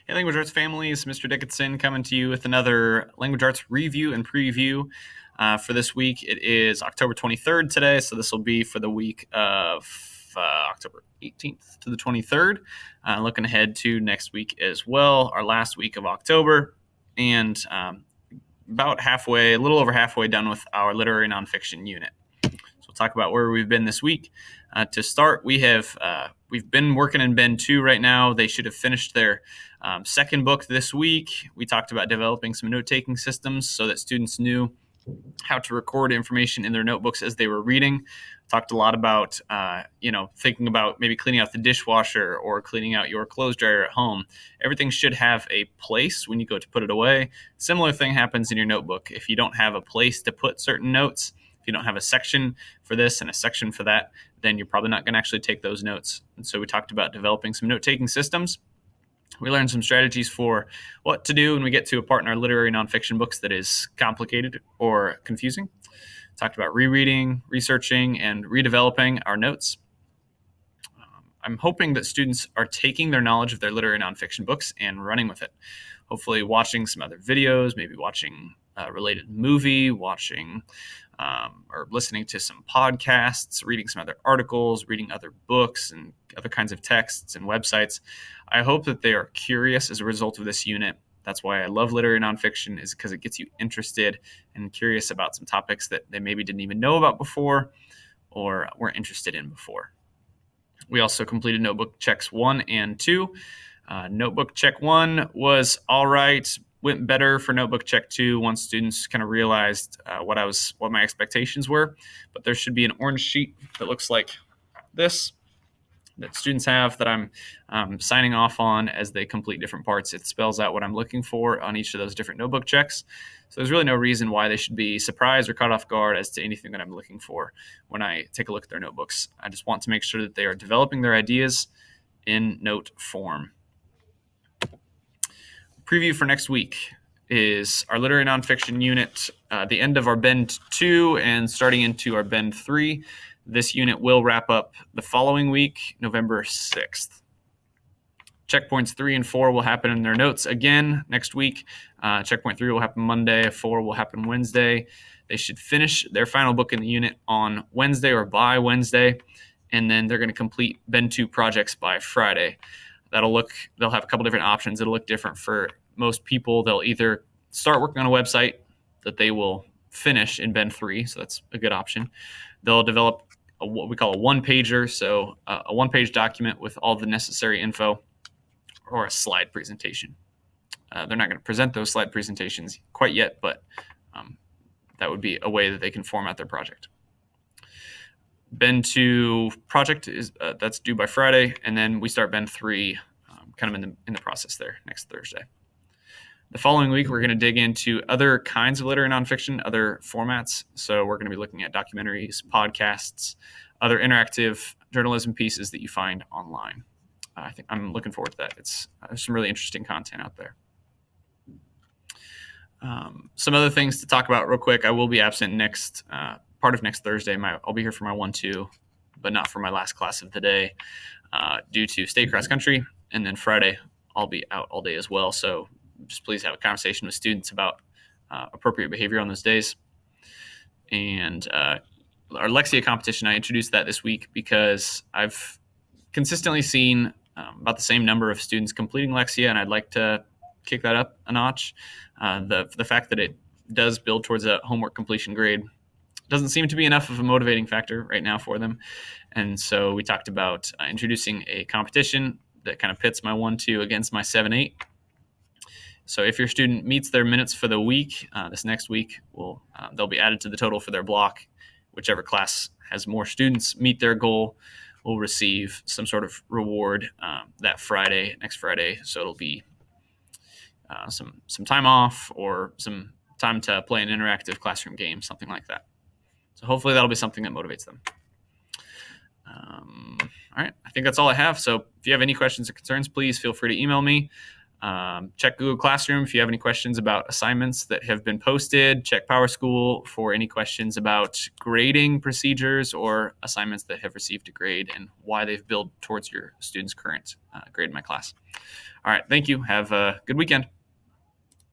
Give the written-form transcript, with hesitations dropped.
Hey, Language Arts families, Mr. Dickinson coming to you with another Language Arts review and preview for this week. It is October 23rd today, so this will be for the week of October 18th to the 23rd. Looking ahead to next week as well, our last week of October, and about halfway, a little over halfway done with our literary nonfiction unit. So we'll talk about where we've been this week. To start, we've been working in Ben 2 right now. They should have finished their second book this week. We talked about developing some note-taking systems so that students knew how to record information in their notebooks as they were reading. Talked a lot about, thinking about maybe cleaning out the dishwasher or cleaning out your clothes dryer at home. Everything should have a place when you go to put it away. Similar thing happens in your notebook. If you don't have a place to put certain notes, if you don't have a section for this and a section for that, then you're probably not going to actually take those notes. And so we talked about developing some note-taking systems. We learned some strategies for what to do when we get to a part in our literary nonfiction books that is complicated or confusing. Talked about rereading, researching, and redeveloping our notes. I'm hoping that students are taking their knowledge of their literary nonfiction books and running with it. Hopefully watching some other videos, maybe watching a related movie, watching or listening to some podcasts, reading some other articles, reading other books and other kinds of texts and websites. I hope that they are curious as a result of this unit. That's why I love literary nonfiction, is because it gets you interested and curious about some topics that they maybe didn't even know about before or weren't interested in before. We also completed notebook checks 1 and 2. Notebook check 1 was all right. Went better for notebook check 2 once students kind of realized what my expectations were. But there should be an orange sheet that looks like this that students have that I'm signing off on as they complete different parts. It spells out what I'm looking for on each of those different notebook checks. So there's really no reason why they should be surprised or caught off guard as to anything that I'm looking for when I take a look at their notebooks. I just want to make sure that they are developing their ideas in note form. Preview for next week is our literary nonfiction unit, the end of our Bend 2 and starting into our Bend 3. This unit will wrap up the following week, November 6th. Checkpoints 3 and 4 will happen in their notes again next week. Checkpoint 3 will happen Monday, 4 will happen Wednesday. They should finish their final book in the unit on Wednesday or by Wednesday, and then they're going to complete Bend 2 projects by Friday. They'll have a couple different options. It'll look different for most people. They'll either start working on a website that they will finish in Bend 3, so that's a good option. They'll develop what we call a one-pager, so a one-page document with all the necessary info, or a slide presentation. They're not going to present those slide presentations quite yet, but that would be a way that they can format their project. Bend 2 project is that's due by Friday, and then we start Bend 3 kind of in the process there next Thursday. The following week, we're going to dig into other kinds of literary nonfiction, other formats. So we're going to be looking at documentaries, podcasts, other interactive journalism pieces that you find online. I think I'm looking forward to that. There's some really interesting content out there. Some other things to talk about real quick. I will be absent part of next Thursday. I'll be here for my 1-2, but not for my last class of the day due to state cross country. And then Friday, I'll be out all day as well. So just please have a conversation with students about appropriate behavior on those days. And our Lexia competition, I introduced that this week because I've consistently seen about the same number of students completing Lexia, and I'd like to kick that up a notch. The fact that it does build towards a homework completion grade doesn't seem to be enough of a motivating factor right now for them. And so we talked about introducing a competition that kind of pits my 1-2 against my 7-8. So if your student meets their minutes for the week, this next week, they'll be added to the total for their block. Whichever class has more students meet their goal will receive some sort of reward next Friday. So it'll be some time off or some time to play an interactive classroom game, something like that. So hopefully that'll be something that motivates them. All right, I think that's all I have. So if you have any questions or concerns, please feel free to email me. Check Google Classroom if you have any questions about assignments that have been posted. Check PowerSchool for any questions about grading procedures or assignments that have received a grade and why they've billed towards your student's current grade in my class. All right, thank you. Have a good weekend.